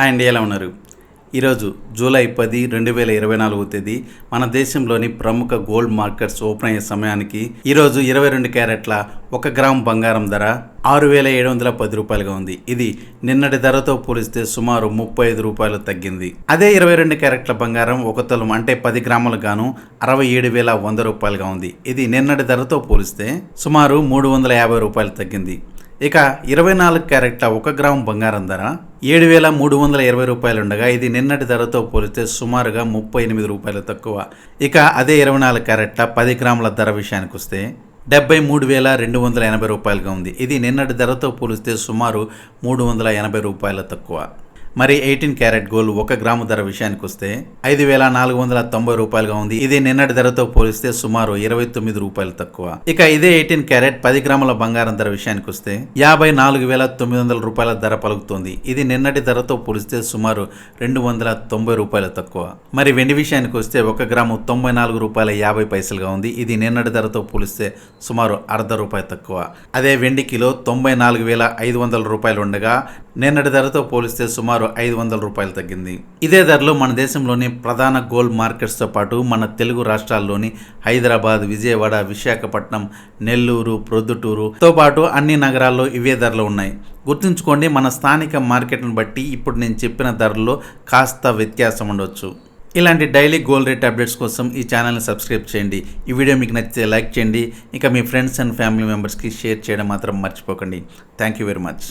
Hi అండి, ఎలా ఉన్నారు? ఈరోజు జూలై 10, 2024 తేదీ మన దేశంలోని ప్రముఖ గోల్డ్ మార్కెట్స్ ఓపెన్ అయ్యే సమయానికి ఈరోజు 22 క్యారెట్ల 1 గ్రామ్ బంగారం ధర 6,710 రూపాయలుగా ఉంది. ఇది నిన్నటి ధరతో పోలిస్తే సుమారు 35 రూపాయలు తగ్గింది. అదే 22 క్యారెట్ల బంగారం 1 తులం అంటే 10 గ్రాములకు గాను 67,100 రూపాయలుగా ఉంది. ఇది నిన్నటి ధరతో పోలిస్తే సుమారు 350 రూపాయలు తగ్గింది. ఇక 24 క్యారెట్ల 1 గ్రామ్ బంగారం ధర 7,320 రూపాయలు ఉండగా ఇది నిన్నటి ధరతో పోలిస్తే సుమారుగా 38 రూపాయలు తక్కువ. ఇక అదే 24 క్యారెట్ల 10 గ్రాముల ధర విషయానికి వస్తే 73,280 రూపాయలుగా ఉంది. ఇది నిన్నటి ధరతో పోలిస్తే సుమారు 380 రూపాయలు తక్కువ. మరి 18 క్యారెట్ గోల్డ్ 1 గ్రాము ధర విషయానికి వస్తే 5,490 రూపాయలుగా ఉంది. ఇది నిన్నటి ధరతో పోలిస్తే సుమారు 29 రూపాయలు తక్కువ. ఇక ఇదే 18 క్యారెట్ 10 గ్రాముల బంగారం ధర విషయానికి వస్తే 54,900 రూపాయల ధర పలుకుతుంది. ఇది నిన్నటి ధరతో పోలిస్తే సుమారు 290 రూపాయలు తక్కువ. మరి వెండి విషయానికి వస్తే 1 గ్రాము 94 రూపాయల 50 పైసలుగా ఉంది. ఇది నిన్నటి ధరతో పోలిస్తే సుమారు అర్ధ రూపాయి తక్కువ. అదే వెండి కిలో 94,500 రూపాయలు ఉండగా నిన్నటి ధరతో పోలిస్తే సుమారు 500 రూపాయలు తగ్గింది. ఇదే ధరలో మన దేశంలోని ప్రధాన గోల్డ్ మార్కెట్స్తో పాటు మన తెలుగు రాష్ట్రాల్లోని హైదరాబాద్, విజయవాడ, విశాఖపట్నం, నెల్లూరు, ప్రొద్దుటూరుతో పాటు అన్ని నగరాల్లో ఇవే ధరలు ఉన్నాయి. గుర్తుంచుకోండి, మన స్థానిక మార్కెట్ను బట్టి ఇప్పుడు నేను చెప్పిన ధరల్లో కాస్త వ్యత్యాసం ఉండొచ్చు. ఇలాంటి డైలీ గోల్డ్ రేట్ అప్డేట్స్ కోసం ఈ ఛానల్ని సబ్స్క్రైబ్ చేయండి. ఈ వీడియో మీకు నచ్చితే లైక్ చేయండి. ఇక మీ ఫ్రెండ్స్ అండ్ ఫ్యామిలీ మెంబర్స్కి షేర్ చేయడం మాత్రం మర్చిపోకండి. Thank you very much.